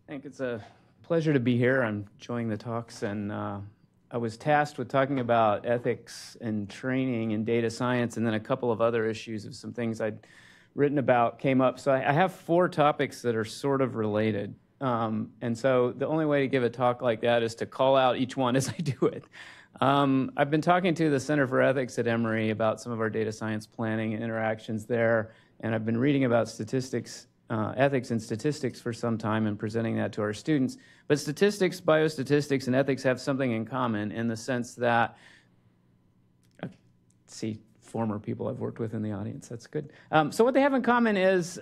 I think it's a pleasure to be here. I'm enjoying the talks, and I was tasked with talking about ethics and training and data science, and then a couple of other issues of some things I'd written about came up. So I have 4 topics that are sort of related. And so the only way to give a talk like that is to call out each one as I do it. I've been talking to the Center for Ethics at Emory about some of our data science planning and interactions there, and I've been reading about statistics, ethics and statistics for some time and presenting that to our students. But statistics, biostatistics, and ethics have something in common in the sense that, see former people I've worked with in the audience, that's good. So what they have in common is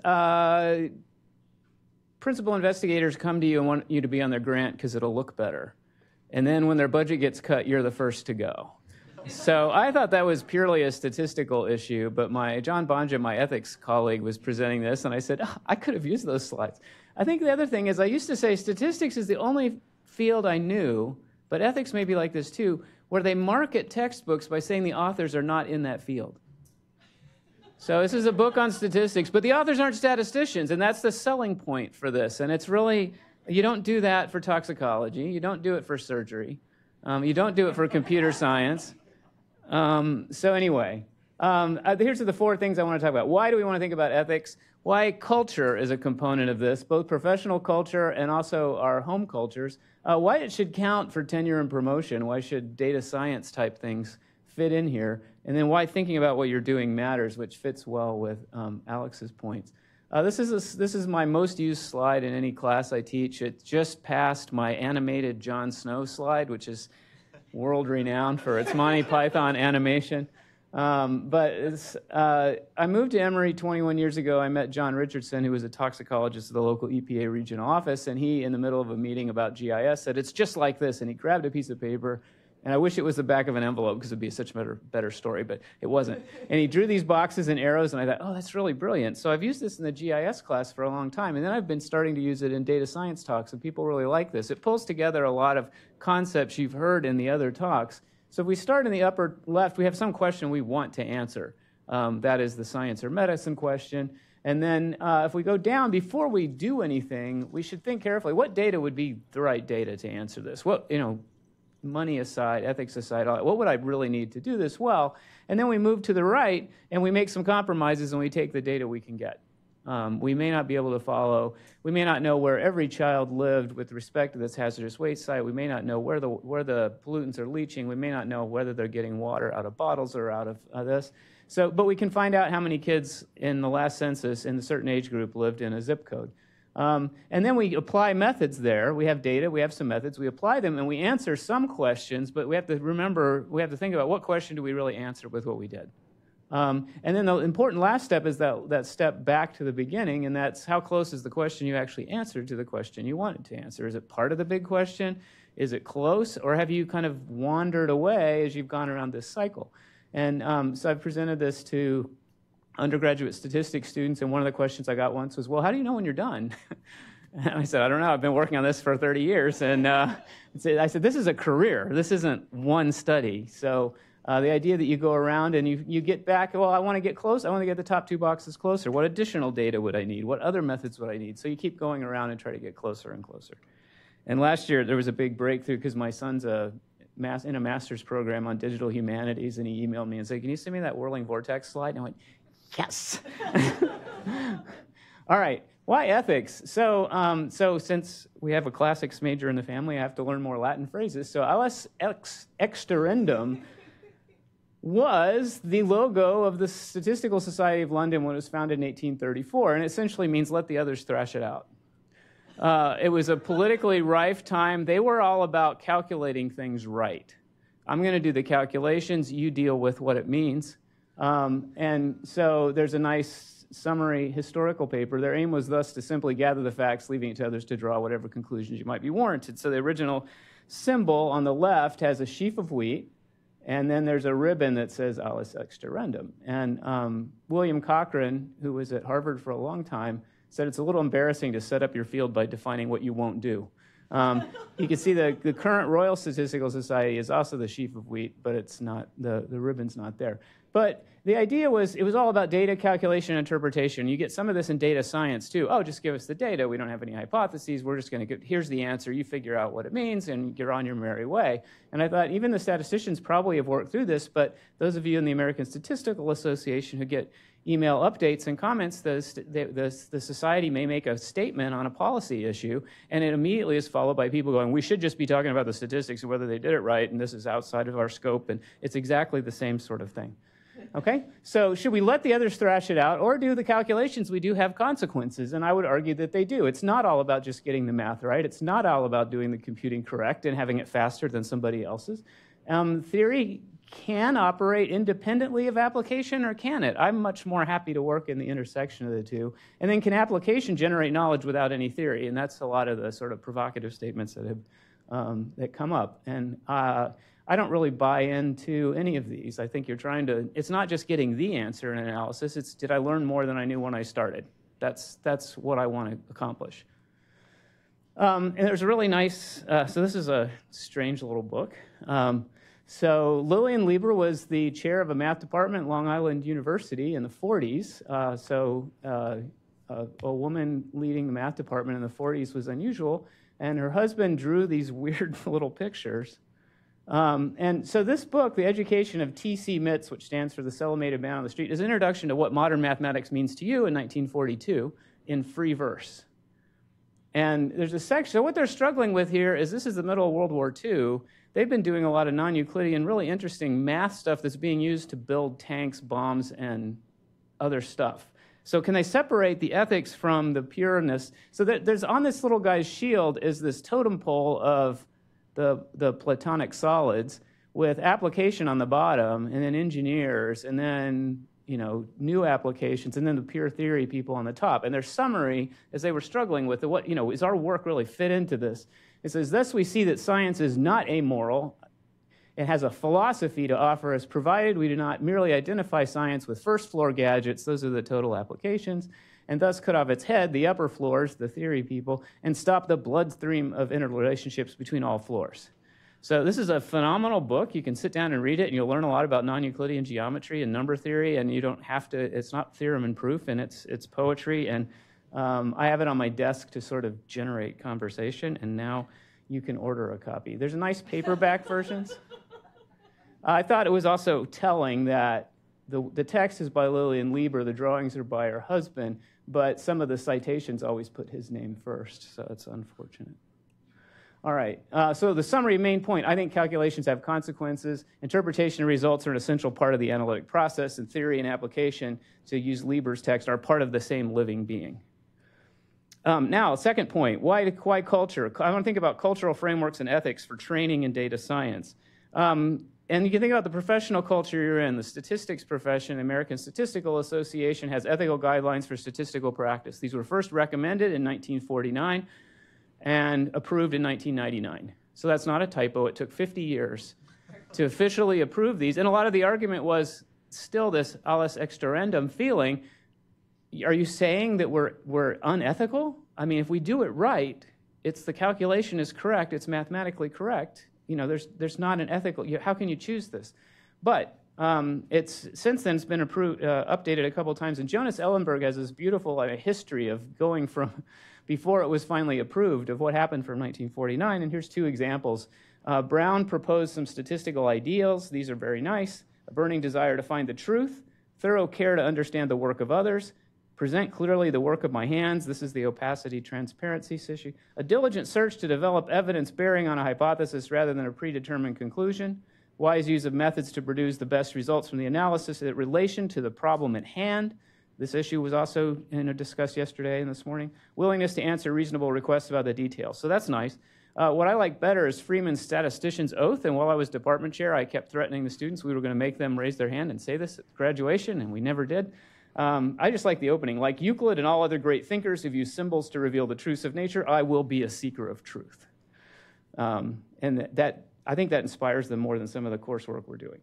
principal investigators come to you and want you to be on their grant because it'll look better. And then when their budget gets cut, you're the first to go. So I thought that was purely a statistical issue, but John Bonja, my ethics colleague, was presenting this, and I said, oh, I could have used those slides. I think the other thing is I used to say statistics is the only field I knew, but ethics may be like this too, where they market textbooks by saying the authors are not in that field. So this is a book on statistics, but the authors aren't statisticians, and that's the selling point for this. And it's really, you don't do that for toxicology. You don't do it for surgery. You don't do it for computer science. So anyway, here's the 4 things I want to talk about. Why do we want to think about ethics? Why culture is a component of this, both professional culture and also our home cultures. Why it should count for tenure and promotion. Why should data science type things fit in here? And then why thinking about what you're doing matters, which fits well with Alex's points. This is my most used slide in any class I teach. It just passed my animated Jon Snow slide, which is world-renowned for its Monty Python animation. I moved to Emory 21 years ago. I met John Richardson, who was a toxicologist at the local EPA regional office, and he, in the middle of a meeting about GIS, said, it's just like this, and he grabbed a piece of paper, and I wish it was the back of an envelope because it would be such a better story, but it wasn't. And he drew these boxes and arrows, and I thought, oh, that's really brilliant. So I've used this in the GIS class for a long time, and then I've been starting to use it in data science talks, and people really like this. It pulls together a lot of concepts you've heard in the other talks. So if we start in the upper left, we have some question we want to answer. That is the science or medicine question. And then if we go down, before we do anything, we should think carefully, what data would be the right data to answer this? What, money aside, ethics aside, what would I really need to do this well? And then we move to the right, and we make some compromises, and we take the data we can get. We may not be able to follow. We may not know where every child lived with respect to this hazardous waste site. We may not know where the pollutants are leaching. We may not know whether they're getting water out of bottles or out of this. So, but we can find out how many kids in the last census in a certain age group lived in a zip code. And then we apply methods there. We have data, we have some methods, we apply them, and we answer some questions, but we have to remember, we have to think about what question do we really answer with what we did. And then the important last step is that step back to the beginning, and that's how close is the question you actually answered to the question you wanted to answer. Is it part of the big question? Is it close? Or have you kind of wandered away as you've gone around this cycle? And so I've presented this to undergraduate statistics students, and one of the questions I got once was, well, how do you know when you're done? And I said, I don't know. I've been working on this for 30 years. And I said, this is a career. This isn't one study. So the idea that you go around and you get back, well, I want to get close. I want to get the top 2 boxes closer. What additional data would I need? What other methods would I need? So you keep going around and try to get closer and closer. And last year, there was a big breakthrough because my son's in a master's program on digital humanities, and he emailed me and said, can you send me that whirling vortex slide? And I went, yes. All right. Why ethics? So since we have a classics major in the family, I have to learn more Latin phrases. So alias exterendum was the logo of the Statistical Society of London when it was founded in 1834, and it essentially means let the others thrash it out. It was a politically rife time. They were all about calculating things right. I'm going to do the calculations. You deal with what it means. And so there's a nice summary historical paper. Their aim was thus to simply gather the facts, leaving it to others to draw whatever conclusions you might be warranted. So the original symbol on the left has a sheaf of wheat, and then there's a ribbon that says alias exterendum. And William Cochrane, who was at Harvard for a long time, said it's a little embarrassing to set up your field by defining what you won't do. You can see the current Royal Statistical Society is also the sheaf of wheat, but it's not, the ribbon's not there. But the idea was, it was all about data calculation and interpretation. You get some of this in data science too. Oh, just give us the data. We don't have any hypotheses. We're just going to get, here's the answer. You figure out what it means, and you're on your merry way. And I thought even the statisticians probably have worked through this, but those of you in the American Statistical Association who get email updates and comments, the society may make a statement on a policy issue, and it immediately is followed by people going, we should just be talking about the statistics and whether they did it right, and this is outside of our scope, and it's exactly the same sort of thing. Okay, so should we let the others thrash it out, or do the calculations we do have consequences? And I would argue that they do. It's not all about just getting the math right. It's not all about doing the computing correct and having it faster than somebody else's. Theory can operate independently of application, or can it? I'm much more happy to work in the intersection of the two. And then can application generate knowledge without any theory? And that's a lot of the sort of provocative statements that have that come up. And I don't really buy into any of these. I think you're trying to, it's not just getting the answer in analysis, it's did I learn more than I knew when I started? That's what I want to accomplish. And there's a really nice, so this is a strange little book. So Lillian Lieber was the chair of a math department at Long Island University in the 40s. A woman leading the math department in the 40s was unusual, and her husband drew these weird little pictures. And so this book, The Education of T.C. MITS, which stands for the Celimated Man on the Street, is an introduction to what modern mathematics means to you in 1942 in free verse. And there's a section, so what they're struggling with here is this is the middle of World War II. They've been doing a lot of non-Euclidean, really interesting math stuff that's being used to build tanks, bombs, and other stuff. So can they separate the ethics from the pureness? So there's on this little guy's shield is this totem pole of the Platonic solids with application on the bottom, and then engineers, and then new applications, and then the pure theory people on the top. And their summary, as they were struggling with what is our work really fit into this? It says, thus we see that science is not amoral. It has a philosophy to offer us, provided we do not merely identify science with first-floor gadgets, those are the total applications, and thus cut off its head, the upper floors, the theory people, and stop the bloodstream of interrelationships between all floors. So this is a phenomenal book. You can sit down and read it, and you'll learn a lot about non-Euclidean geometry and number theory, and you don't have to, it's not theorem and proof, and it's poetry, and I have it on my desk to sort of generate conversation, and now you can order a copy. There's a nice paperback versions. I thought it was also telling that the text is by Lillian Lieber, the drawings are by her husband, but some of the citations always put his name first, so it's unfortunate. All right, so the summary main point, I think calculations have consequences. Interpretation and results are an essential part of the analytic process, and theory and application, to use Lieber's text, are part of the same living being. Now, second point, why culture? I want to think about cultural frameworks and ethics for training in data science. And you can think about the professional culture you're in. The statistics profession, the American Statistical Association, has ethical guidelines for statistical practice. These were first recommended in 1949 and approved in 1999. So that's not a typo. It took 50 years to officially approve these. And a lot of the argument was still this alias exterrendum feeling. Are you saying that we're unethical? I mean, if we do it right, the calculation is correct, it's mathematically correct. There's not an ethical, how can you choose this? But it's since then it's been approved, updated a couple of times, and Jonas Ellenberg has this beautiful history of going from before it was finally approved of what happened from 1949, and here's two examples. Brown proposed some statistical ideals. These are very nice. A burning desire to find the truth, thorough care to understand the work of others, present clearly the work of my hands. This is the opacity transparency issue. A diligent search to develop evidence bearing on a hypothesis rather than a predetermined conclusion. Wise use of methods to produce the best results from the analysis in relation to the problem at hand. This issue was also discussed yesterday and this morning. Willingness to answer reasonable requests about the details. So that's nice. What I like better is Freeman's statistician's oath, and while I was department chair, I kept threatening the students we were going to make them raise their hand and say this at graduation, and we never did. I just like the opening. Like Euclid and all other great thinkers who've used symbols to reveal the truths of nature, I will be a seeker of truth. And I think that inspires them more than some of the coursework we're doing.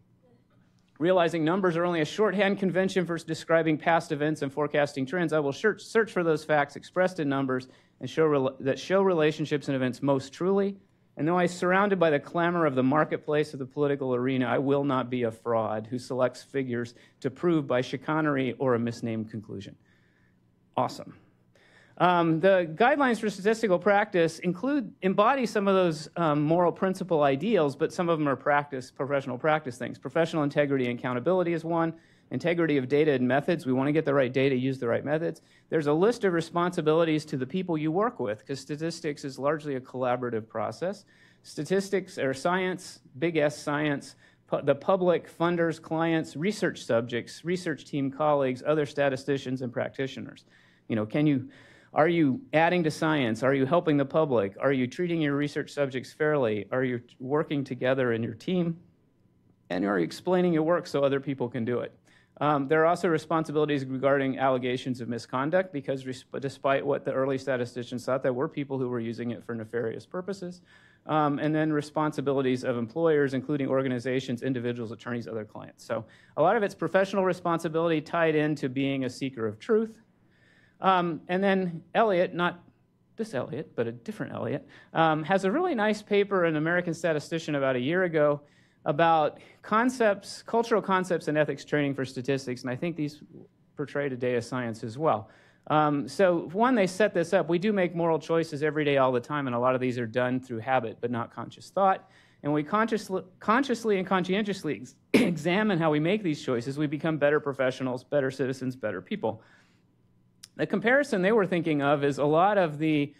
Realizing numbers are only a shorthand convention for describing past events and forecasting trends, I will search for those facts expressed in numbers and that show relationships in events most truly. And though I'm surrounded by the clamor of the marketplace of the political arena, I will not be a fraud who selects figures to prove by chicanery or a misnamed conclusion. Awesome. The guidelines for statistical practice embody some of those moral principle ideals, but some of them are professional practice things. Professional integrity and accountability is one. Integrity of data and methods. We want to get the right data, use the right methods. There's a list of responsibilities to the people you work with, because statistics is largely a collaborative process. Statistics are science, big S science, the public, funders, clients, research subjects, research team colleagues, other statisticians, and practitioners. You know, are you adding to science? Are you helping the public? Are you treating your research subjects fairly? Are you working together in your team? And are you explaining your work so other people can do it? There are also responsibilities regarding allegations of misconduct, because despite what the early statisticians thought, there were people who were using it for nefarious purposes. And then responsibilities of employers, including organizations, individuals, attorneys, other clients. So a lot of it's professional responsibility tied into being a seeker of truth. And then Elliot, not this Elliot, but a different Elliot, has a really nice paper in American Statistician about a year ago about concepts, cultural concepts and ethics training for statistics, and I think these portray to data science as well. So one, they set this up. We do make moral choices every day all the time, and a lot of these are done through habit but not conscious thought. And we consciously and conscientiously examine how we make these choices. We become better professionals, better citizens, better people. The comparison they were thinking of is a lot of the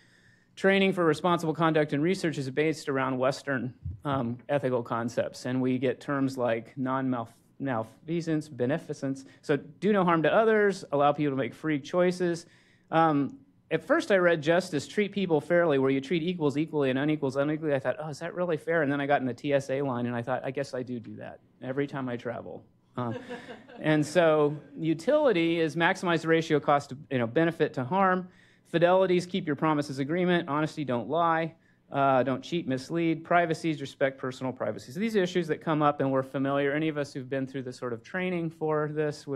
training for responsible conduct and research is based around Western ethical concepts, and we get terms like non-malfeasance, beneficence. So do no harm to others, allow people to make free choices. At first I read justice, treat people fairly, where you treat equals equally and unequals unequally. I thought, oh, is that really fair? And then I got in the TSA line, and I thought, I guess I do that every time I travel. And so utility is maximize the ratio cost of benefit to harm. Fidelities, keep your promises agreement. Honesty, don't lie. Don't cheat, mislead. Privacies, respect personal privacy. So these are issues that come up, and we're familiar. Any of us who've been through the sort of training for this,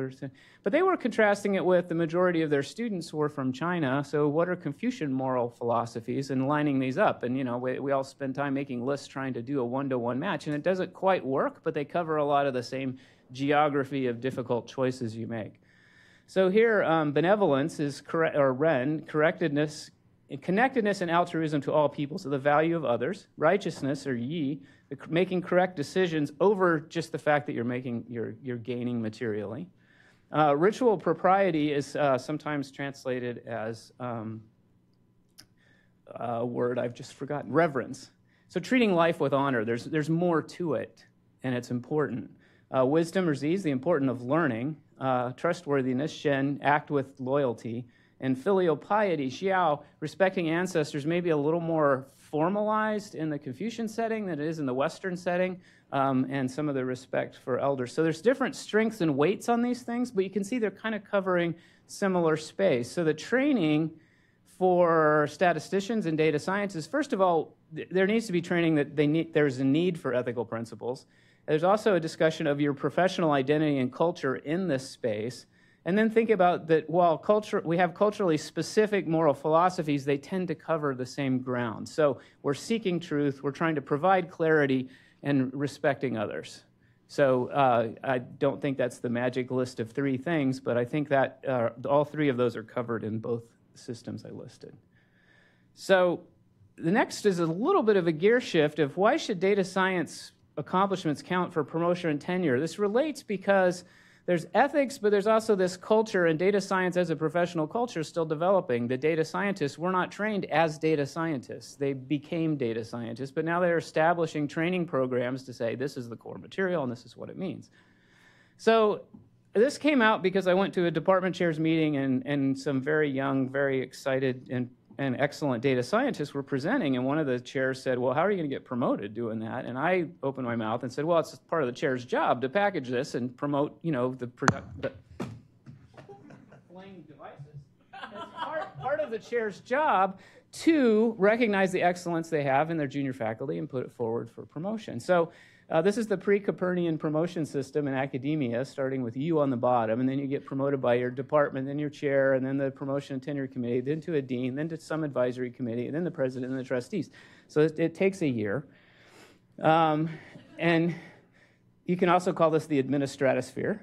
but they were contrasting it with the majority of their students were from China. So what are Confucian moral philosophies, and lining these up? And you know, we all spend time making lists trying to do a one-to-one match, and it doesn't quite work, but they cover a lot of the same geography of difficult choices you make. So here, benevolence is connectedness and altruism to all people, so the value of others. Righteousness, or yi, making correct decisions over just the fact that you're gaining materially. Ritual propriety is sometimes translated as a word I've just forgotten, reverence. So treating life with honor, there's more to it, and it's important. Wisdom, or zi, the importance of learning. Trustworthiness, shen, act with loyalty. And filial piety, xiao, respecting ancestors, may be a little more formalized in the Confucian setting than it is in the Western setting, and some of the respect for elders. So there's different strengths and weights on these things, but you can see they're kind of covering similar space. So the training for statisticians and data scientists, first of all, there needs to be training that there's a need for ethical principles. There's also a discussion of your professional identity and culture in this space. And then think about that while we have culturally specific moral philosophies, they tend to cover the same ground. So we're seeking truth, we're trying to provide clarity, and respecting others. So I don't think that's the magic list of 3 things, but I think that all 3 of those are covered in both systems I listed. So the next is a little bit of a gear shift of why should data science accomplishments count for promotion and tenure. This relates because there's ethics, but there's also this culture, and data science as a professional culture is still developing. The data scientists were not trained as data scientists. They became data scientists, but now they're establishing training programs to say this is the core material and this is what it means. So this came out because I went to a department chair's meeting, and some very young, very excited and excellent data scientists were presenting, and one of the chairs said, well, how are you going to get promoted doing that? And I opened my mouth and said, well, it's part of the chair's job to package this and promote, you know, the flame devices. It's part of the chair's job to recognize the excellence they have in their junior faculty and put it forward for promotion. So This is the pre-Copernican promotion system in academia, starting with you on the bottom, and then you get promoted by your department, then your chair, and then the promotion and tenure committee, then to a dean, then to some advisory committee, and then the president and the trustees. So it takes a year. And you can also call this the administratosphere.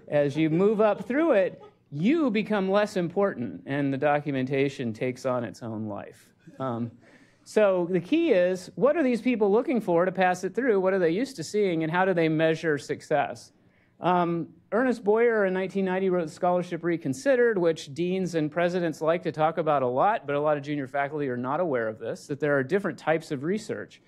As you move up through it, you become less important, and the documentation takes on its own life. So the key is, what are these people looking for to pass it through? What are they used to seeing, and how do they measure success? Ernest Boyer in 1990 wrote Scholarship Reconsidered, which deans and presidents like to talk about a lot, but a lot of junior faculty are not aware of this, that there are different types of research.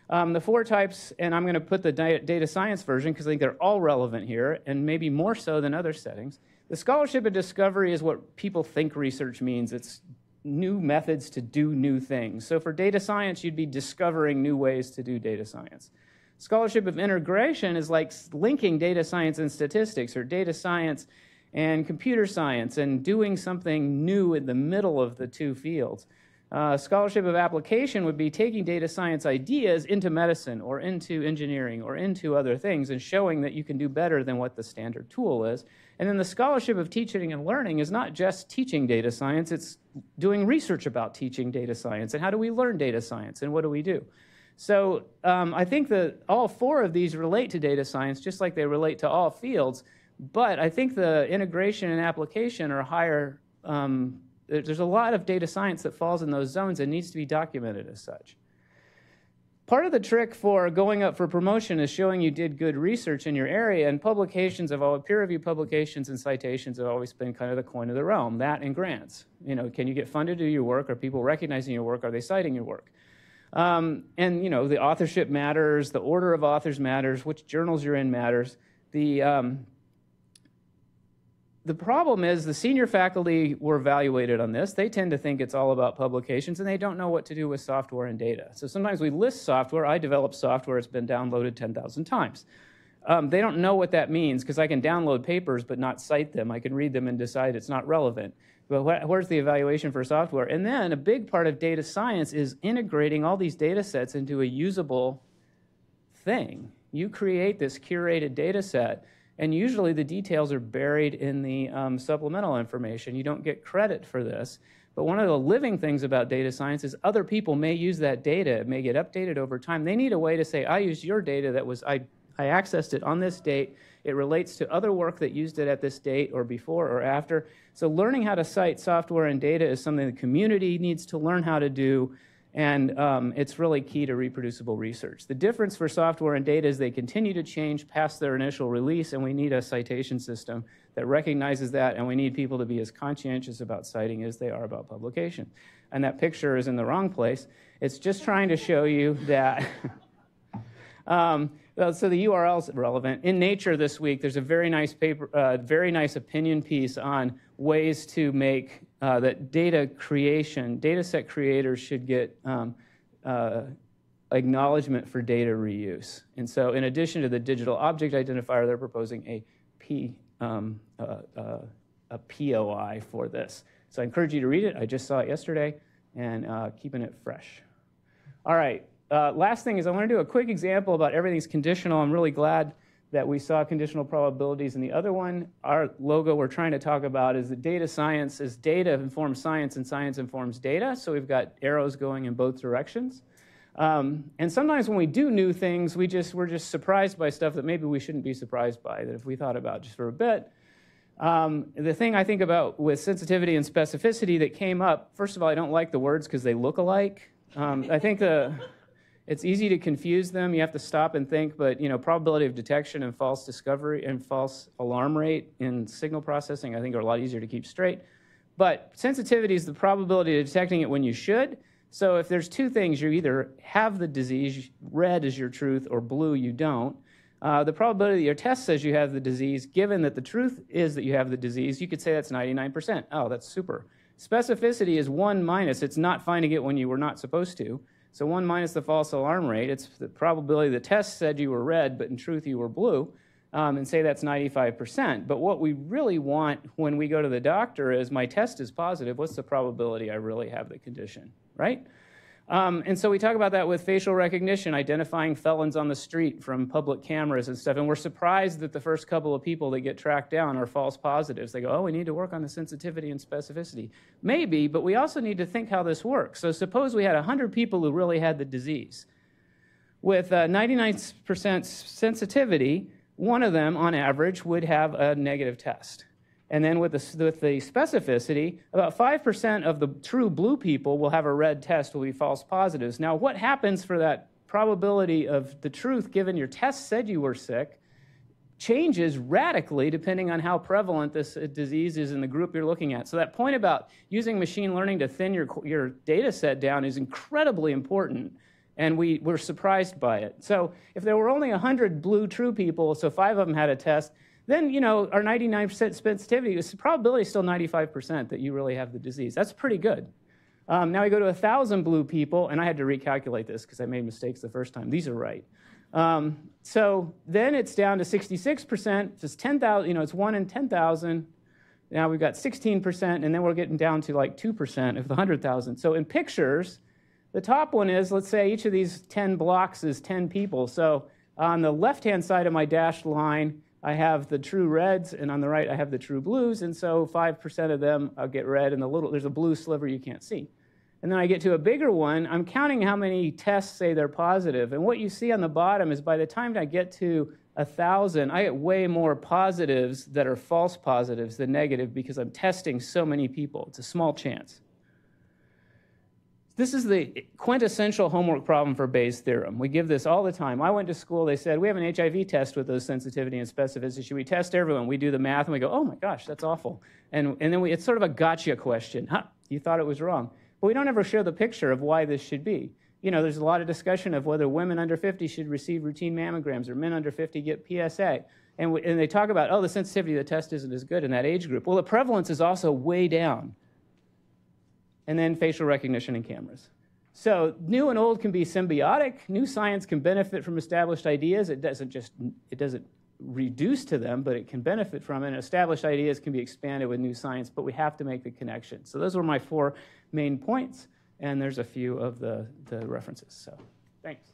The 4 types, and I'm going to put the data science version because I think they're all relevant here, and maybe more so than other settings. The scholarship of discovery is what people think research means. It's new methods to do new things. So for data science, you'd be discovering new ways to do data science. Scholarship of integration is like linking data science and statistics, or data science and computer science, and doing something new in the middle of the two fields. Scholarship of application would be taking data science ideas into medicine or into engineering or into other things and showing that you can do better than what the standard tool is. And then the scholarship of teaching and learning is not just teaching data science, it's doing research about teaching data science and how do we learn data science and what do we do. So I think that all 4 of these relate to data science just like they relate to all fields, but I think the integration and application are higher. There's a lot of data science that falls in those zones and needs to be documented as such. Part of the trick for going up for promotion is showing you did good research in your area, and publications have always, peer-reviewed publications and citations have always been kind of the coin of the realm, that and grants. You know, can you get funded to do your work? Are people recognizing your work? Are they citing your work? And, you know, the authorship matters, the order of authors matters, which journals you're in matters. The problem is the senior faculty were evaluated on this. They tend to think it's all about publications, and they don't know what to do with software and data. So sometimes we list software. I develop software. It's been downloaded 10,000 times. They don't know what that means because I can download papers but not cite them. I can read them and decide it's not relevant. But where's the evaluation for software? And then a big part of data science is integrating all these data sets into a usable thing. You create this curated data set, and usually the details are buried in the supplemental information. You don't get credit for this. But one of the living things about data science is other people may use that data. It may get updated over time. They need a way to say, I used your data that was, I accessed it on this date. It relates to other work that used it at this date or before or after. So learning how to cite software and data is something the community needs to learn how to do. And it's really key to reproducible research. The difference for software and data is they continue to change past their initial release, and we need a citation system that recognizes that, and we need people to be as conscientious about citing as they are about publication. And that picture is in the wrong place. It's just trying to show you that. So the URL is relevant. In Nature this week, there's a very nice paper, very nice opinion piece on ways to make that data set creators should get acknowledgement for data reuse. And so in addition to the digital object identifier, they're proposing a POI for this. So I encourage you to read it. I just saw it yesterday, and keeping it fresh. All right. Last thing is I want to do a quick example about everything's conditional. I'm really glad that we saw conditional probabilities in the other one. Our logo we're trying to talk about is that data science is data informs science and science informs data. So we've got arrows going in both directions. And sometimes when we do new things, we're just surprised by stuff that maybe we shouldn't be surprised by, that if we thought about just for a bit. The thing I think about with sensitivity and specificity that came up, first of all, I don't like the words because they look alike. I think it's easy to confuse them. You have to stop and think, but probability of detection and false discovery and false alarm rate in signal processing, I think, are a lot easier to keep straight. But sensitivity is the probability of detecting it when you should. So if there's two things, you either have the disease, red is your truth, or blue, you don't. The probability that your test says you have the disease, given that the truth is that you have the disease, you could say that's 99%. Oh, that's super. Specificity is 1 minus. It's not finding it when you were not supposed to. So 1 minus the false alarm rate, it's the probability the test said you were red, but in truth you were blue, and say that's 95%. But what we really want when we go to the doctor is, my test is positive, what's the probability I really have the condition, right? And so we talk about that with facial recognition, identifying felons on the street from public cameras and stuff. And we're surprised that the first couple of people that get tracked down are false positives. They go, oh, we need to work on the sensitivity and specificity. Maybe, but we also need to think how this works. So suppose we had 100 people who really had the disease. With 99% sensitivity, one of them, on average, would have a negative test. And then with the specificity, about 5% of the true blue people will have a red test, will be false positives. Now, what happens for that probability of the truth, given your test said you were sick, changes radically depending on how prevalent this disease is in the group you're looking at. So that point about using machine learning to thin your data set down is incredibly important, and we're surprised by it. So if there were only 100 blue true people, so 5 of them had a test, then, you know, our 99% sensitivity, the probability is still 95% that you really have the disease. That's pretty good. Now we go to 1,000 blue people, and I had to recalculate this because I made mistakes the first time. These are right. So then it's down to 66%. It's 10,000, you know, it's 1 in 10,000. Now we've got 16%, and then we're getting down to like 2% of the 100,000. So in pictures, the top one is, let's say each of these 10 blocks is 10 people. So on the left-hand side of my dashed line, I have the true reds, and on the right I have the true blues, and so 5% of them I'll get red, and there's a blue sliver you can't see. And then I get to a bigger one, I'm counting how many tests say they're positive, and what you see on the bottom is by the time I get to 1,000, I get way more positives that are false positives than negative because I'm testing so many people. It's a small chance. This is the quintessential homework problem for Bayes' theorem. We give this all the time. I went to school, they said, we have an HIV test with those sensitivity and specificity. Should we test everyone? We do the math, and we go, oh my gosh, that's awful. And then it's sort of a gotcha question. Huh, you thought it was wrong. But we don't ever show the picture of why this should be. You know, there's a lot of discussion of whether women under 50 should receive routine mammograms or men under 50 get PSA. And they talk about, oh, the sensitivity of the test isn't as good in that age group. Well, the prevalence is also way down. And then facial recognition and cameras. So new and old can be symbiotic. New science can benefit from established ideas. It doesn't reduce to them, but it can benefit from it. And established ideas can be expanded with new science, but we have to make the connection. So those were my 4 main points, and there's a few of the references. So thanks.